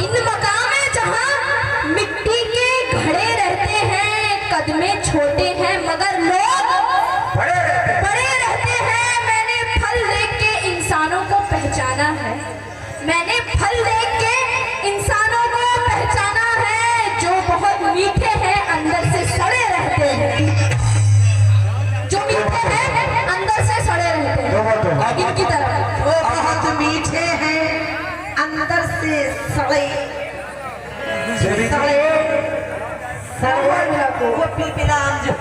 इन मकामे जहाँ मिट्टी के घड़े रहते हैं, कदमे छोटे हैं मगर लोग बड़े रहते हैं। मैंने फल देख के इंसानों को पहचाना है, मैंने फल देख के इंसानों को पहचाना है। जो बहुत मीठे हैं अंदर से सड़े रहते हैं, जो मीठे हैं अंदर से सड़े रहते हैं। इनकी तरह वो बहुत मीठे हैं अंदर से सड़े वो पिलपिलाम जो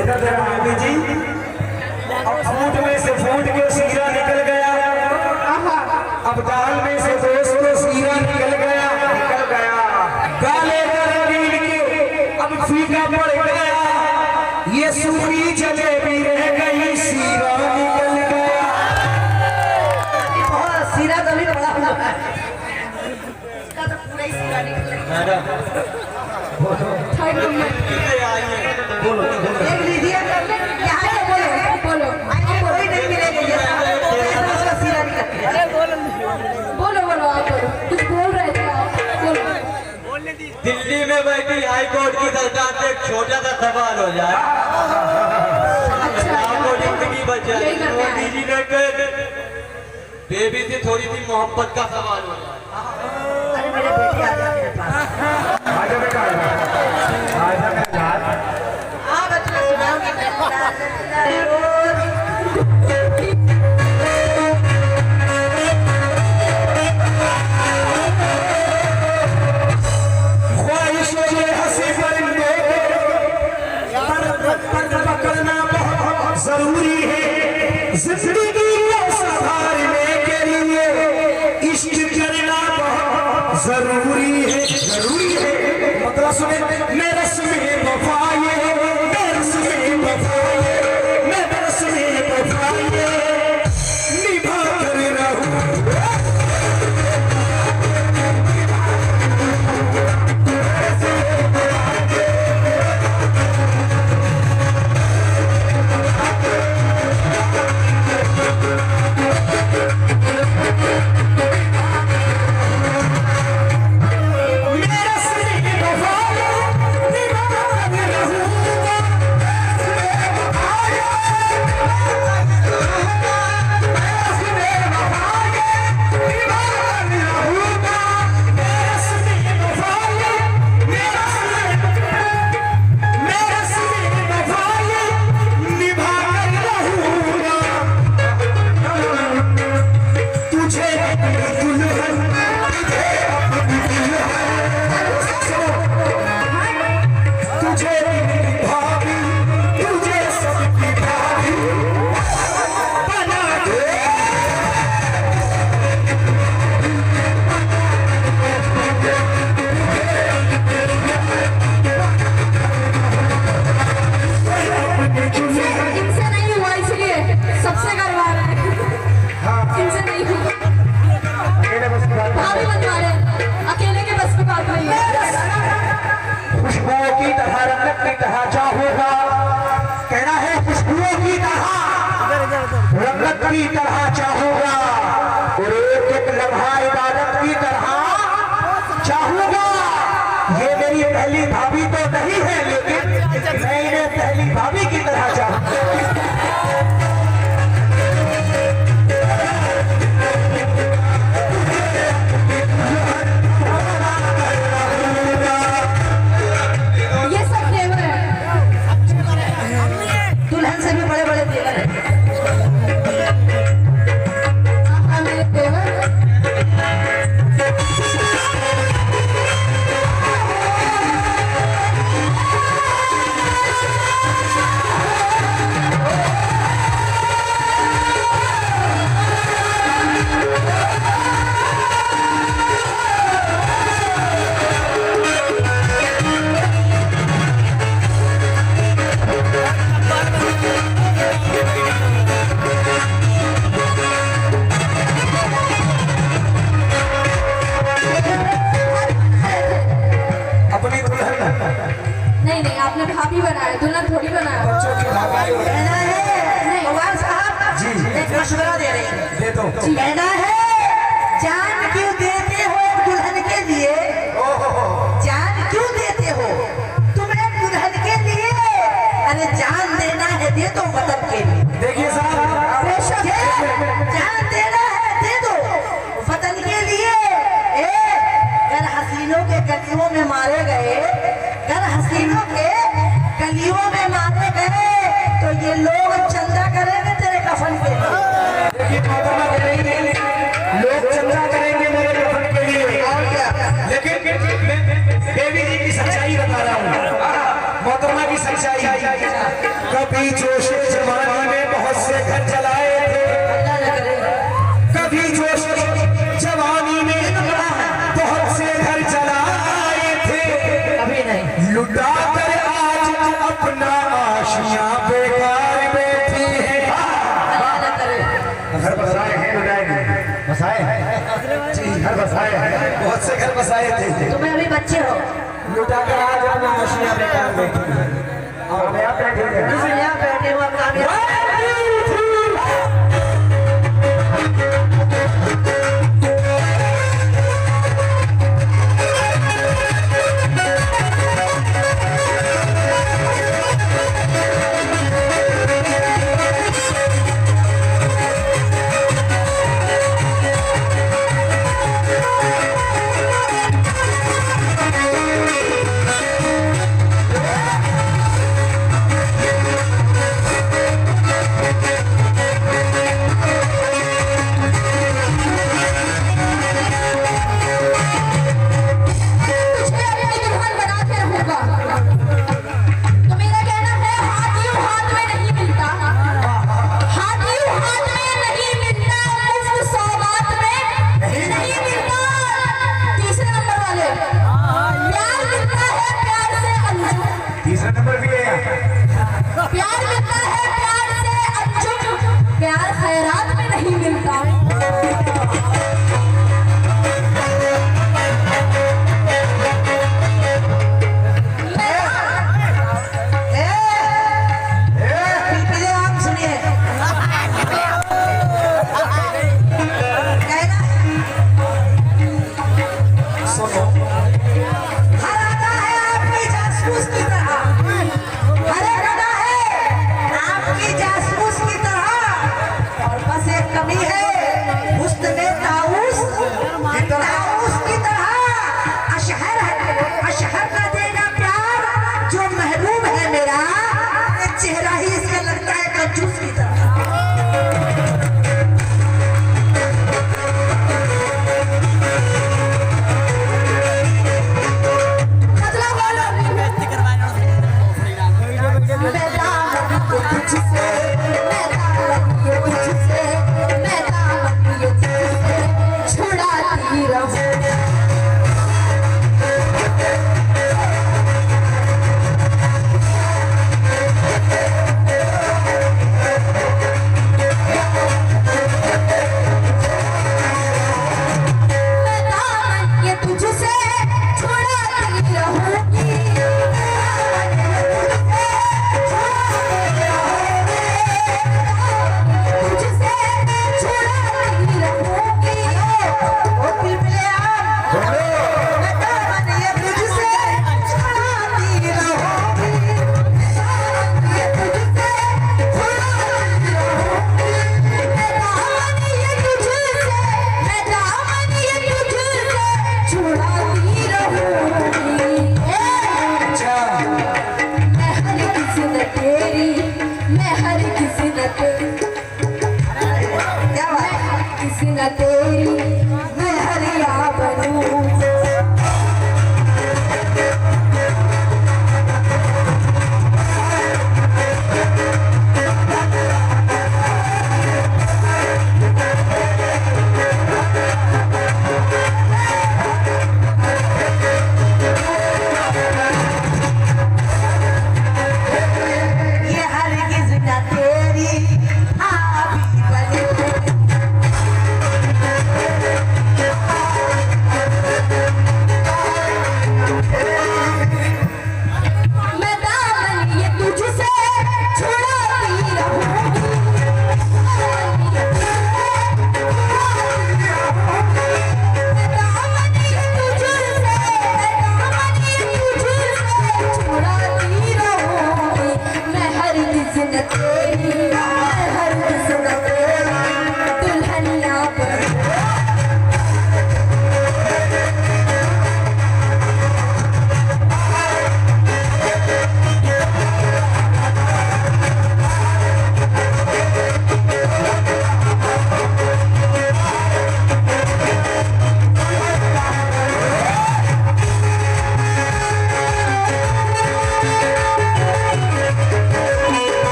इधर देखो बेटी जी, अब फूट में से फूट के सीरा निकल गया, अब दाल में से दोस्तों सीरा निकल गया, काले रंगीन के अब फीका पड़ गया, ये सूखी जलेबी रह गई, सीरा निकल गया। बहुत सीरा तो भी बड़ा हुआ है, इसका तो पूरा ही सीरा निकल गया। बोलो देख लीजिए यहाँ से बोलो आगे कोई नहीं मिलेगा, इसका सीरा निकल गया। बोलो बोलो आप बोलो, कुछ बोल रहे थे आप, बोलो। दिल्ली में बैठी हाई कोर्ट की सरकार से एक छोटा सा सवाल हो जाए, आपको जिंदगी बच जाए। मोदी जी ने बेबी से थोड़ी सी मोहब्बत का सवाल हो जाए। अरे मेरे बेटे आ जा मेरे पास, आजा बेटा, आजा बेटा। हाँ बच्चे सुनाओगे ख्वाहिशों में हंसी परिंदों पर पकड़ना बहुत जरूरी है, जिंदगी को संभालने के लिए इश्क करना बहुत जरूरी है, जरूरी है। मतलब सुने मेरे सुने वफाए, मेरे सुने वफाए, मेरे सुने वफाए, निभा कर रहूं। की तरह चाहूंगा और एक एक लम्हा इबादत की तरह चाहूंगा। ये मेरी पहली भाभी तो नहीं है, लेकिन मैं इन्हें पहली भाभी की तरह चाहूंगा। नहीं आपने भाभी बनाया, दुल्हन थोड़ी बनाया। बच्चों की भाभी कहना है नहीं भगवान साहब जी एक मशवरा दे रहे हैं, दे दो। कहना है जान क्यों दे खिंचाई। कभी जोश जवानी में बहुत से घर जलाए थे, कभी जोश जवानी में बहुत से घर जलाए थे, कभी नहीं। लुटा कर आज अपना आशियां बेकार बैठी है। घर बसाए हैं, लुटाए नहीं, बसाए हैं जी, घर बसाए हैं, बहुत से घर बसाए थे, तुम्हें अभी बच्चे हो, लुटा कर आज अपना आशियां बेकार बैठी है। और मैं बैठे हैं यहाँ बैठे हुआ कामयाब तुझे अपनी दुल्हन बना के रहूंगा। तो मेरा कहना है हाथ यूं हाथ में नहीं मिलता, हाथ यूं हाथ में नहीं मिलता, मुफ्त सौगात में नहीं मिलता। तीसरे नंबर वाले, प्यार मिलता है प्यार से अंजुम, तीसरा नंबर भी है। प्यार मिलता है प्यार से अंजुम, प्यार खैरात में नहीं मिलता। पीपले आम सुनिए, कहना सुनो, हर आना है आपकी जासूस की तरह, हर एक आना है आपकी जासूस की तरह, और बस एक कमी है हुस्न में ताऊस की तरह। अशहर न देगा प्यार जो महबूब है मेरा, ये चेहरा ही इसका लगता है कंजूस की तरह। मतलब बोलो मैं दामन को तुझसे, मैं दामन को तुझसे, मैं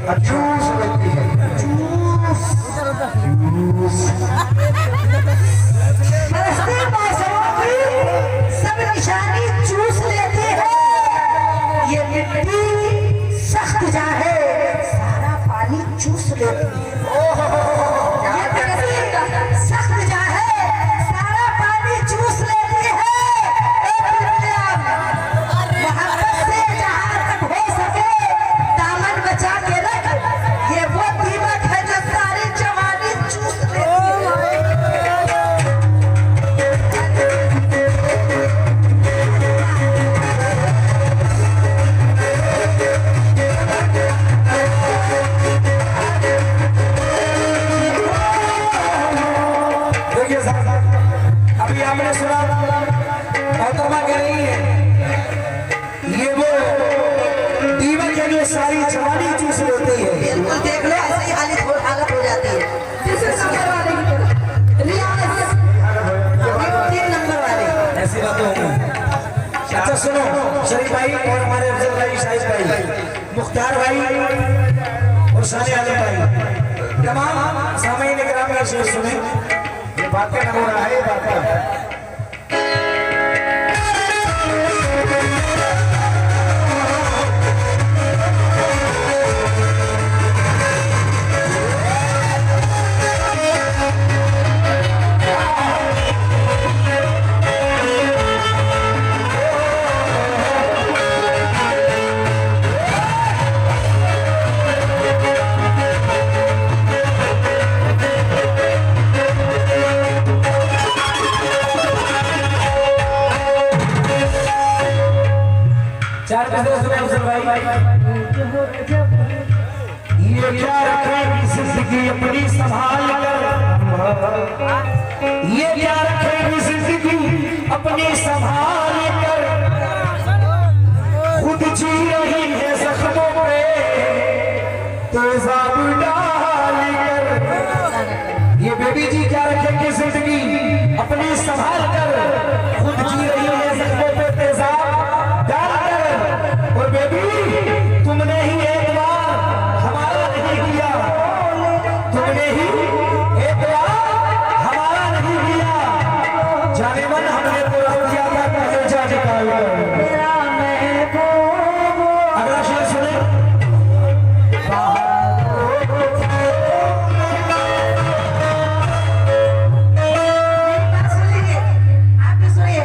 जूस लेती है। बरसते मौसमों की सब निशानी चूस लेती है। ये मिट्टी सख्त जा है, सारा पानी चूस लेती है। ये मिट्टी सख्त जा है, सारा पानी चूस लेती है। ए दुनिया, मोहब्बत से जहाँ तक हो सके दामन बचा के रख। ये वो दीमक है जो सारी जवानी चूस लेती है। देखिए साहब, अभी आपने सुना मोहतरमा कह रही है ये वो दीमक है जो सारी जवानी चूस लेती है। बिल्कुल देख लो, ऐसे ही हालत हो जाती है। तीसरे नंबर वाले की तरफ रियाज 3 नंबर वाले। ऐसी बातें होंगी। अच्छा सुनो, शरीफ भाई और हमारे अफजल भाई, शाहिद भाई, मुख्तार भाई और शानी आलम भाई, तमाम सामईन इकराम में शेर सुने। ये बातें न हो रहा है, ये बातें चार पैसे सुने अफजल भाई। ये क्या रखेगी जिंदगी अपनी संभाल कर, ये क्या रखेगी जिंदगी अपनी संभाल कर, खुद जी रही है जख्मों पे तेजाब डाल कर। ये बेबी जी क्या रखेगी जिंदगी अपनी संभाल कर, खुद जी रही है जख्मों पे तेजाब डाल कर। और बेबी तुमने ही एक बार हमारा नहीं किया, तुमने ही एक बार हमारा नहीं किया, जाने मन हमने पूरा किया था कलेजा निकाल कर। अगला शेर सुने। सुनिए, आप भी सुनिए।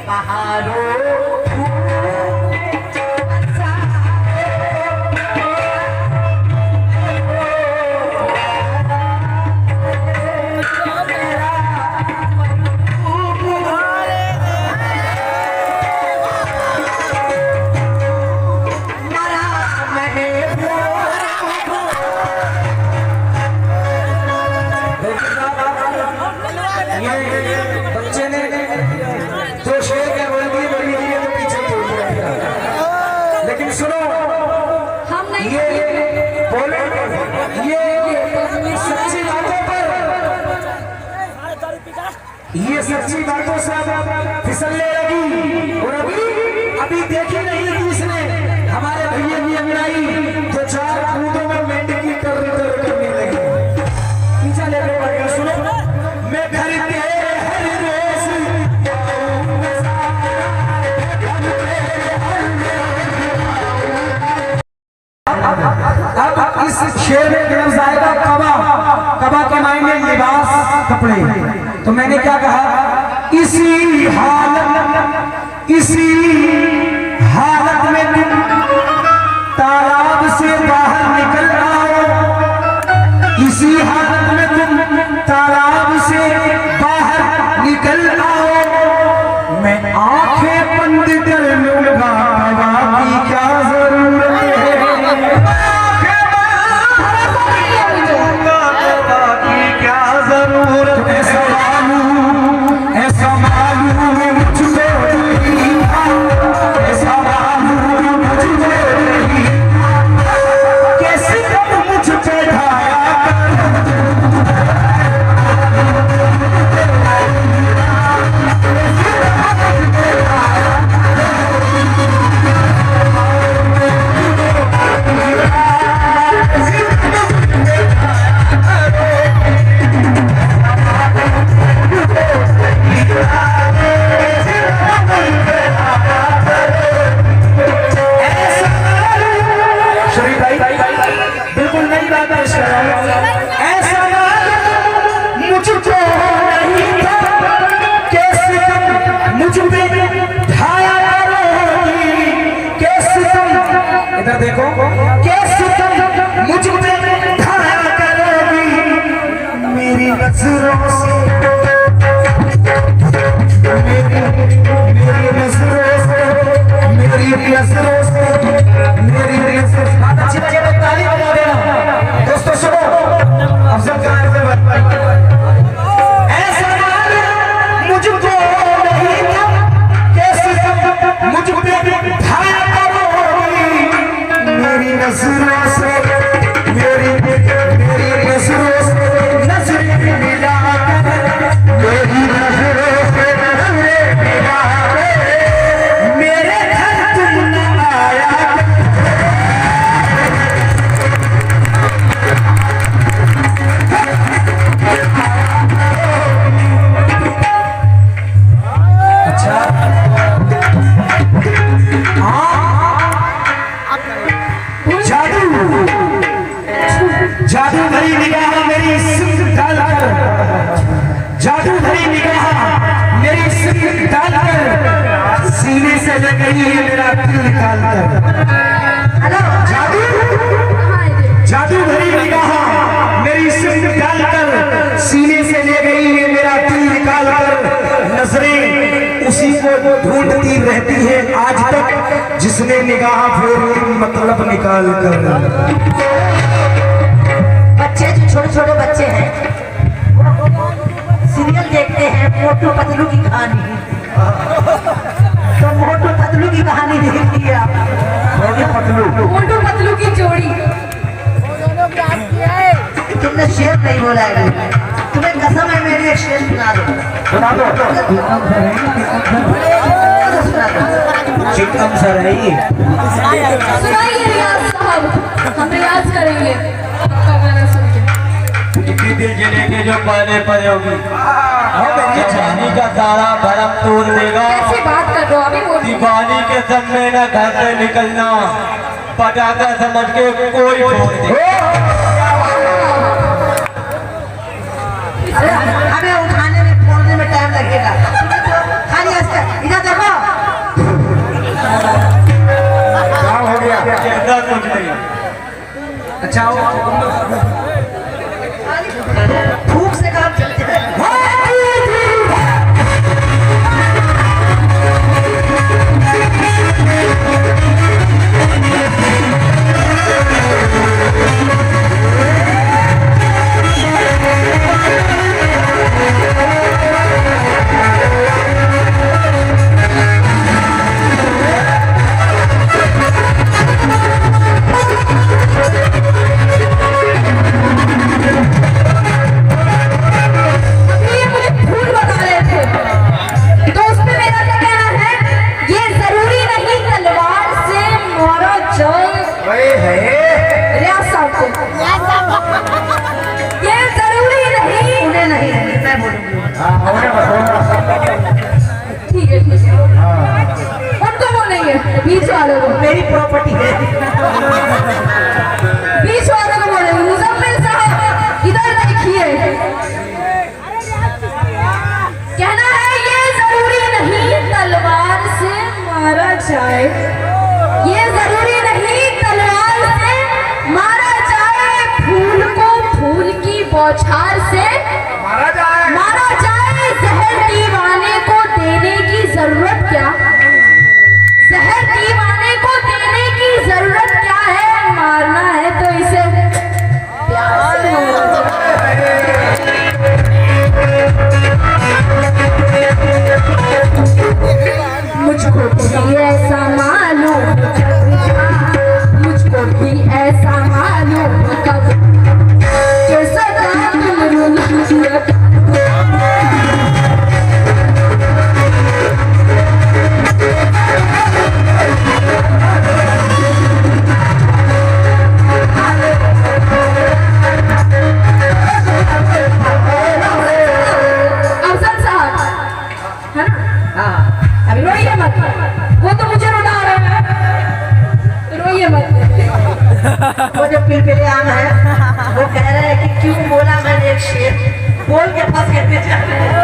बहारों बच्चे ने तो शेर क्या बोल दिए, बड़ी हुई है तो पीछे छोड़ दिया। लेकिन सुनो, हम नहीं ये बोले ये सच्ची बातों पर, ये सच्ची बातों से फिसलने लगी। और अभी देखी नहीं थी इसने हमारे भैया की अंगड़ाई, तो 4 कूदों में मेंढकी करने लगी। पीछा ले लो भाई, सुनो। मैं घर के हर रोज अब इस शेर में लफ्ज आएगा कबा। कबा के मायने लिबास, कपड़े। तो मैंने क्या कहा, इसी हालत में तुम तालाब से बाहर निकल आओ, इसी हालत में तुम तालाब से बाहर निकल आओ। मैं आंखें बंद कर लूंगा, कबा की क्या जरूरत है, कबा की क्या जरूरत है। ऐसा मालूम मुझको जादू जादू भरी निगाह मेरी सिर डालकर, जादू भरी निगाह मेरी सिर डालकर सीने से ले गई है मेरा दिल निकालकर। हेलो जादू जादू भरी निगाह मेरी सिर डालकर सीने से ले गई है मेरा दिल निकालकर। नजरें उसी को ढूंढती रहती है आज तक जिसने निगाह फेरी मतलब निकाल कर। बच्चे जो छोटे छोटे बच्चे हैं सीरियल देखते हैं मोटू पतलू की कहानी, तो मोटू पतलू की कहानी देखती है आप। मोटू पतलू की जोड़ी। तुमने शेर नहीं बोला है, तुम्हें कसम है मेरी एक शेर सुना दो। सुना दो। सुना दो। चिकम सर है ये। सुनाइए रियाज साहब, हम रियाज करेंगे आपका गाना सुन के। इसी दिल जिले के जो पहले पड़े होगी जवानी का सारा भरम तोड़ देगा। कैसी बात कर रहे हो अभी? वो दीवानी के सब में न घर से निकलना, पटाखा समझ के कोई फोड़ दे। अरे हमें उठाने में फोड़ने में टाइम लगेगा। खाली ऐसे इधर देखो। क्या हो गया? कहता कुछ नहीं। अच्छा फूक से काम चलते हैं। बीच वालों को, मेरी प्रॉपर्टी है। बीच वालों को बोले मुजम्मिल साहब इधर देखिए। कहना है ये जरूरी नहीं तलवार से मारा जाए, ये जरूरी नहीं तलवार से मारा जाए, फूल को फूल की बौछार से मारा जाए। जहर दीवाने को देने की जरूरत क्या, जहर दीवाने को देने की जरूरत क्या है, मारना है तो इसे प्यार से मुझको भी ऐसा मालूम, मुझको भी ऐसा मालूम कब कि सदा तुम रोइए मत, वो तो मुझे रुला रहे हैं, रोइए मत। वो जो पिलपिले आम है वो कह रहे हैं कि क्यों बोला मैंने एक शेर, बोल के फंस के जा रहे हैं।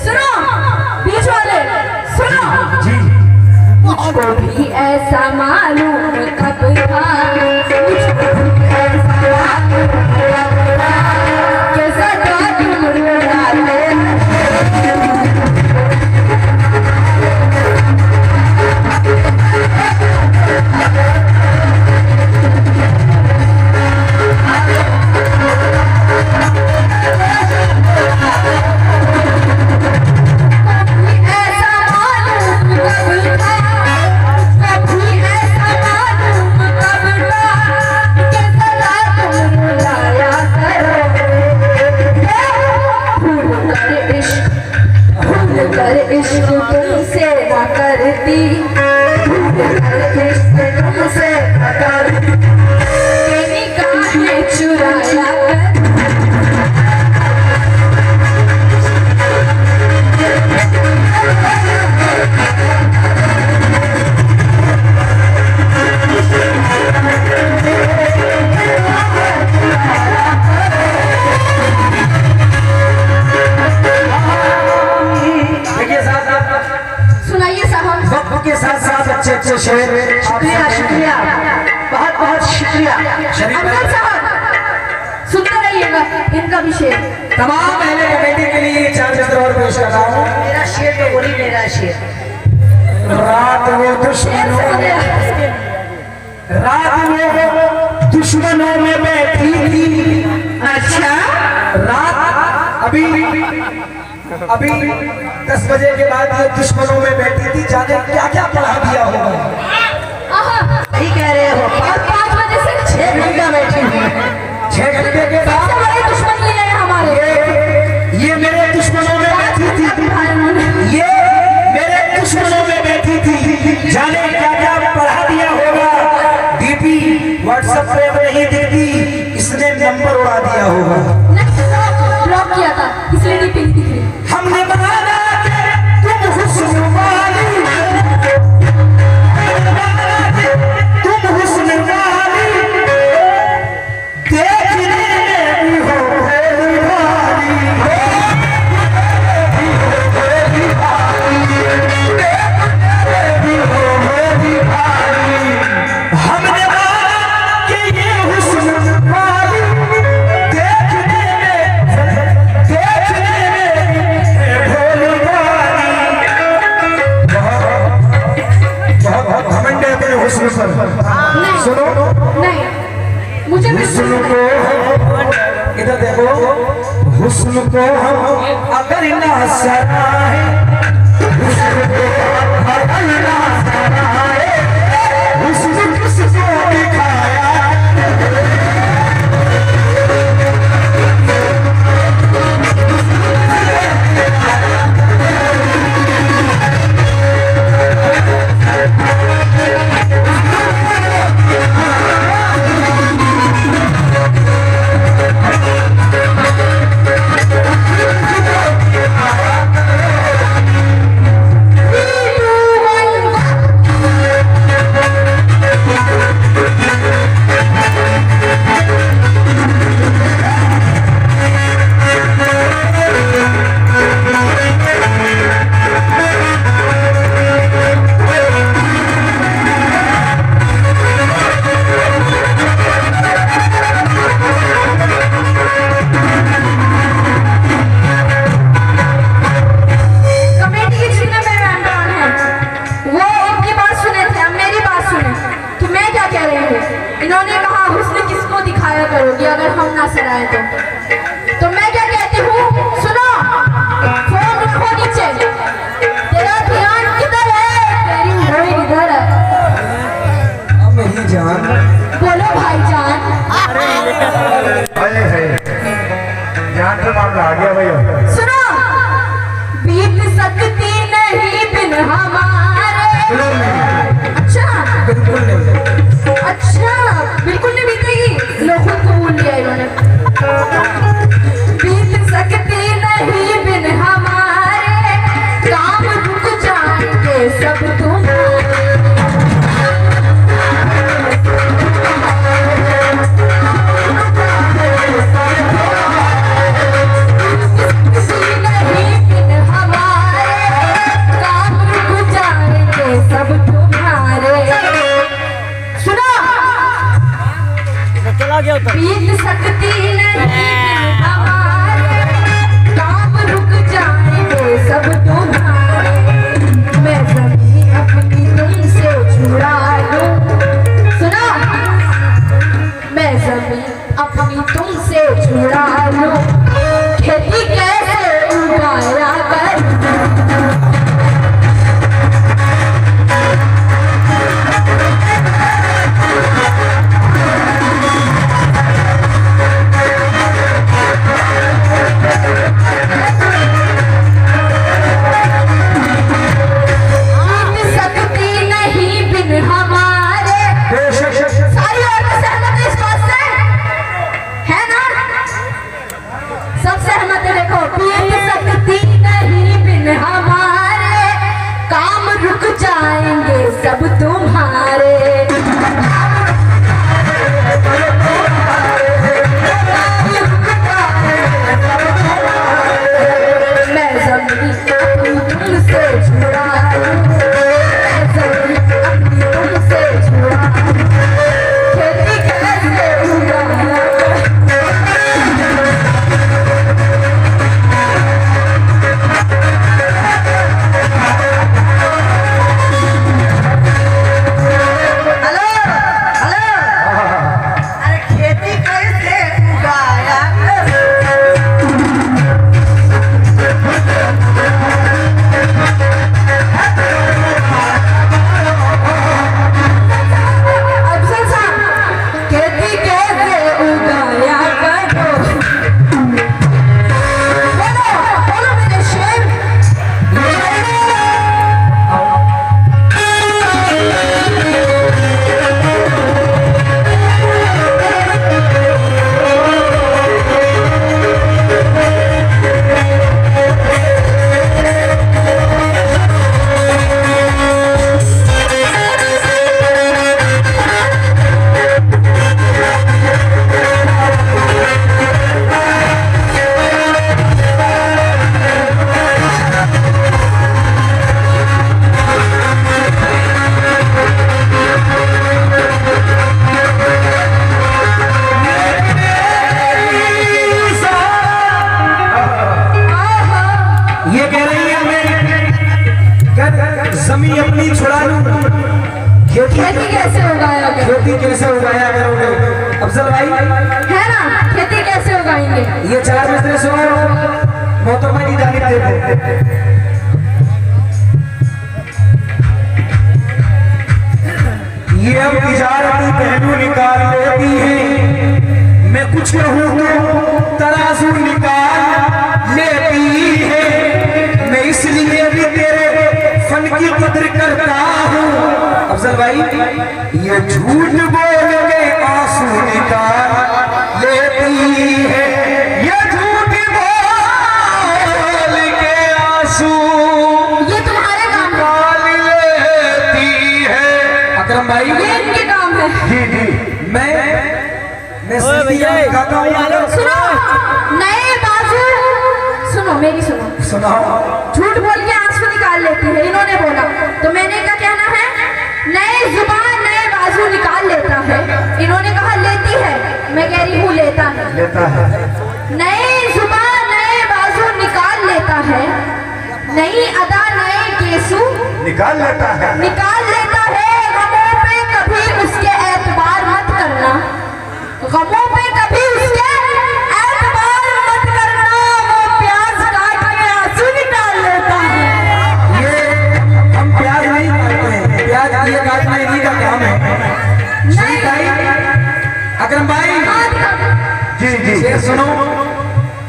सुनो बीच वाले, सुनो जी मुझको भी ऐसा मालूम कब था, मुझको भी ऐसा मालूम कब था कि सदा तुम रुलाते। इश्क तुमसे न करती, भूल कर इश्क तुमसे न करती, निगाहें चुराया कर के साथ साथ अच्छे अच्छे शेर। शुक्रिया शुक्रिया, बहुत बहुत शुक्रिया। अफजल साहब सुनते रहिएगा इनका भी शेर। तमाम पहले कमेटी के लिए 4 चित्र और पेश कर रहा हूँ। मेरा शेर तो बोली, मेरा शेर। रात वो दुश्मनों में बैठी थी। अच्छा, रात अभी 10 बजे के बाद ये दुश्मनों में बैठी थी, जाने क्या क्या पढ़ा दिया होगा। सही कह रहे हो। और 5 बजे से 6 घंटा बैठी हूँ। 6 घंटे के बाद सबसे बड़े दुश्मन ये है हमारे। ये मेरे दुश्मनों में बैठी थी, ये मेरे दुश्मनों में बैठी थी, जाने क्या क्या पढ़ा दिया होगा। डीपी व्हाट्सएप पे नहीं दिखती, इसने नंबर उड़ा दिया होगा। ब्लॉक किया था इसलिए डीपी नहीं दिख रही। हमने बनाना तुम हुस्न वाली, तुम हुस्न वाली, देखने में भी हो भोली भाली, भोली भाली, देखने में भी हो भोली भाली। हमने माना कि ये हुस्न वाली देखने में भोली भाली। बहुत घमंड है अपने हुस्न पर। सुनो नहीं, मुझे भी हुस्न को, इधर देखो, हुस्न को हम अगर ना सराहे, हुस्न को अगर ना सराहे, हुस्न किसको दिखाया। ये कह रही है मैं जमीन अपनी छुड़ा लूं, खेती कैसे उगाओगे? खेती कैसे उगाया करोगे? अफजल भाई है ना, खेती कैसे उगाएंगे? ये 4 मिसरे सुनो, मोहतरमा की जानिब देखो। ये अब तिजारती पहलू निकाल लेती है, मैं कुछ कहूँ तो तराजू निकाल लेती है, मैं इसलिए भी तेरे फन की कदर करता हूँ। अफजल भाई ये झूठ बोल के आंसू निकाल लेती है, ये झूठ बोल के आंसू ये तुम्हारे काम है, निकाल लेती है। अकरम भाई ये इनके काम है। जी जी मैं सीधी गाता हूँ। सुनो, नए बाजू, सुनो मेरी सुनो, सुनाओ। झूठ बोल के आंसू निकाल लेती है, इन्होंने बोला तो मैंने क्या कहना है, नए जुबान नए बाजू निकाल लेता है, इन्होंने कहा लेती है, मैं कह रही हूँ लेता है। लेता है। नए जुबान नए बाजू निकाल लेता है, नई अदा नए केसू निकाल लेता है। निकाल लेता है। गमों पे कभी उसके एतबार मत करना, गमों पे कभी उसके एतबार मत करना, वो प्याज काट के आंसू निकाल लेता है। ये हम प्याज नहीं काटते हैं, प्याज ये काटना इन्हीं का काम है। नहीं भाई अकरम भाई जी जी ये सुनो,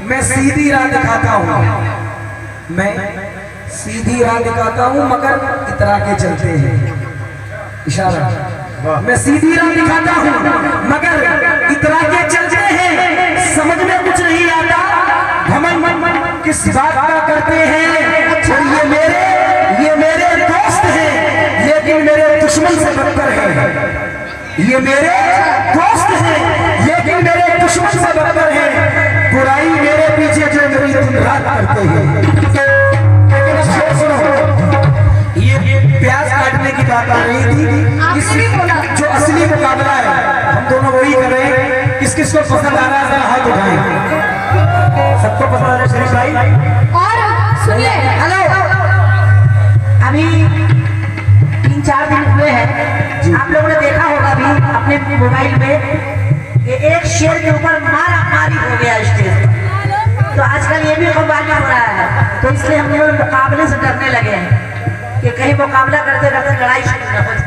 मैं सीधी राह दिखाता हूँ, मैं सीधी राह दिखाता हूँ मगर इतरा के चलते हैं। इशारा, मैं सीधी राह दिखाता हूँ मगर इतरा के चलते हैं, समझ में कुछ नहीं आता, घमंड किस बात का करते हैं। और ये मेरे दोस्त हैं लेकिन मेरे दुश्मन से बदतर हैं, ये मेरे दोस्त हैं लेकिन मेरे दुश्मन से बदतर हैं, बुराई मेरे पीछे जो मेरी दिन रात करते हैं। ये प्याज काटने की बात आ रही थी, जो असली मुकाबला है हम दोनों वही कर रहे हैं। किस किस को पसंद आ रहा है जरा हाथ उठाएं। सबको पसंद आ रहा है शरीफ भाई? और सुनिए, हेलो, अभी 3-4 दिन हुए हैं, आप लोगों ने देखा होगा अभी अपने मोबाइल में ये एक शेर के ऊपर मारा मारी हो गया स्टेज पर। तो आजकल ये भी कव्वाली हो रहा है, तो इसलिए हम लोग मुकाबले से डरने लगे हैं कि कहीं मुकाबला करते करते लड़ाई शुरू न हो जाए।